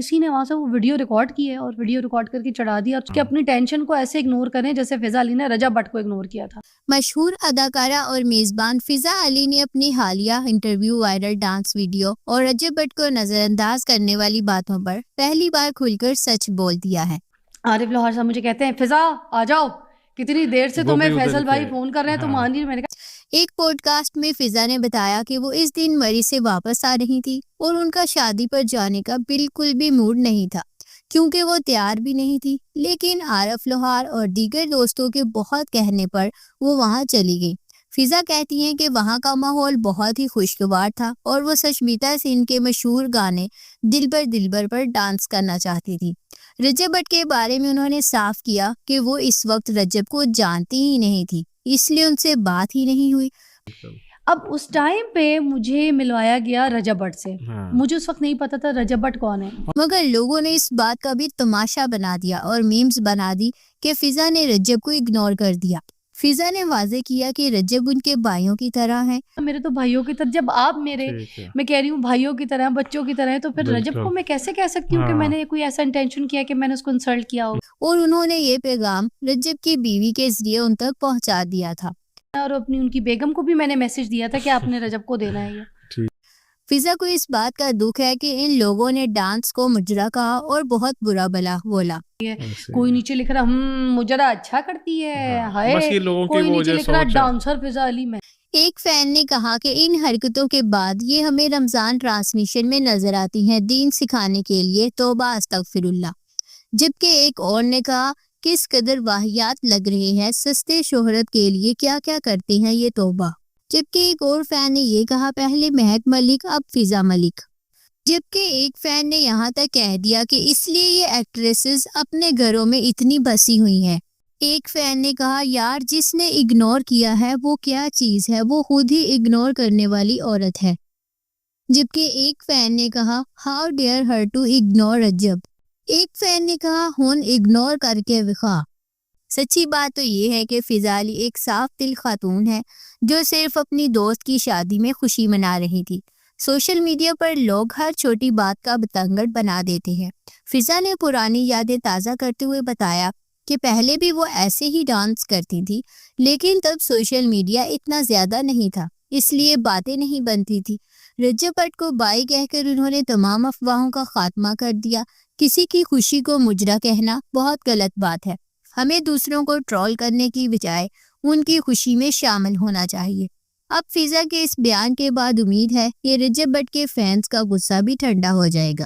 کسی نے وہاں سے وہ ویڈیو ریکارڈ کی ہے اور ویڈیو ریکارڈ کر کے چڑھا دیا اور کہ اپنی ٹینشن کو ایسے اگنور کریں جیسے فضا علی نے رجب بٹ کو اگنور کیا تھا. مشہور اداکارہ اور میزبان فضا علی نے اپنی حالیہ انٹرویو، وائرل ڈانس ویڈیو اور رجب بٹ کو نظر انداز کرنے والی باتوں پر پہلی بار کھل کر سچ بول دیا ہے. عارف لاہور صاحب مجھے کہتے ہیں فضا آ جاؤ، کتنی دیر سے تمہیں فیصل بھائی فون کر رہے ہیں، تم آ نہیں. میں نے کہا ایک پوڈ کاسٹ میں فضا نے بتایا کہ وہ اس دن مری سے واپس آ رہی تھی اور ان کا شادی پر جانے کا بالکل بھی موڈ نہیں تھا کیونکہ وہ تیار بھی نہیں تھی، لیکن عارف لوہار اور دیگر دوستوں کے بہت کہنے پر وہ وہاں چلی گئی. فضا کہتی ہیں کہ وہاں کا ماحول بہت ہی خوشگوار تھا اور وہ سشمیتا سین کے مشہور گانے دلبر پر ڈانس کرنا چاہتی تھی. رجب بٹ کے بارے میں انہوں نے صاف کیا کہ وہ اس وقت رجب کو جانتی ہی نہیں تھی، اس لیے ان سے بات ہی نہیں ہوئی. اب اس ٹائم پہ مجھے ملوایا گیا رجب بٹ سے، مجھے اس وقت نہیں پتا تھا رجب بٹ کون ہے، مگر لوگوں نے اس بات کا بھی تماشا بنا دیا اور میمز بنا دی کہ فضا نے رجب کو اگنور کر دیا. فضا نے واضح کیا کہ رجب ان کے بھائیوں کی طرح ہیں. میرے تو بھائیوں کی طرح، جب آپ میرے میں کہہ رہی ہوں بھائیوں کی طرح، بچوں کی طرح ہیں، تو پھر رجب کو میں کیسے کہہ سکتی ہوں کہ میں نے کوئی ایسا انٹینشن کیا کہ میں نے اس کو انسلٹ کیا ہو. اور انہوں نے یہ پیغام رجب کی بیوی کے ذریعے ان تک پہنچا دیا تھا اور اپنی ان کی بیگم کو بھی میں نے میسج دیا تھا کہ آپ نے رجب کو دینا ہے یہ. فضا کو اس بات کا دکھ ہے کہ ان لوگوں نے ڈانس کو مجرا کہا اور بہت برا بلا بولا. کوئی نیچے لکھ رہا مجرا اچھا کرتی ہے، ہائے کوئی نیچے لکھ رہا ڈانسر فضا علی میں. ایک فین نے کہا کہ ان حرکتوں کے بعد یہ ہمیں رمضان ٹرانسمیشن میں نظر آتی ہیں دین سکھانے کے لیے، توبہ استغفر اللہ. جبکہ ایک اور نے کہا کس قدر واہیات لگ رہے ہیں، سستے شہرت کے لیے کیا کیا کرتے ہیں یہ توبہ. جبکہ ایک اور فین نے یہ کہا پہلے مہک ملک اب فضا ملک. جبکہ ایک فین نے یہاں تک کہہ دیا کہ اس لیے یہ ایکٹریسز اپنے گھروں میں اتنی بسی ہوئی ہیں. ایک فین نے کہا یار جس نے اگنور کیا ہے وہ کیا چیز ہے، وہ خود ہی اگنور کرنے والی عورت ہے. جبکہ ایک فین نے کہا how dare her to ignore Rajab. ایک فین نے کہا ہون اگنور کر کے وخا. سچی بات تو یہ ہے کہ فضا علی ایک صاف دل خاتون ہے جو صرف اپنی دوست کی شادی میں خوشی منا رہی تھی. سوشل میڈیا پر لوگ ہر چھوٹی بات کا بتنگڑ بنا دیتے ہیں. فضا نے پرانی یادیں تازہ کرتے ہوئے بتایا کہ پہلے بھی وہ ایسے ہی ڈانس کرتی تھی، لیکن تب سوشل میڈیا اتنا زیادہ نہیں تھا، اس لیے باتیں نہیں بنتی تھی. رجب بٹ کو بائی کہہ کر انہوں نے تمام افواہوں کا خاتمہ کر دیا. کسی کی خوشی کو مجرا کہنا بہت غلط بات ہے. ہمیں دوسروں کو ٹرول کرنے کی بجائے ان کی خوشی میں شامل ہونا چاہیے. اب فضا کے اس بیان کے بعد امید ہے کہ رجب بٹ کے فینس کا غصہ بھی ٹھنڈا ہو جائے گا.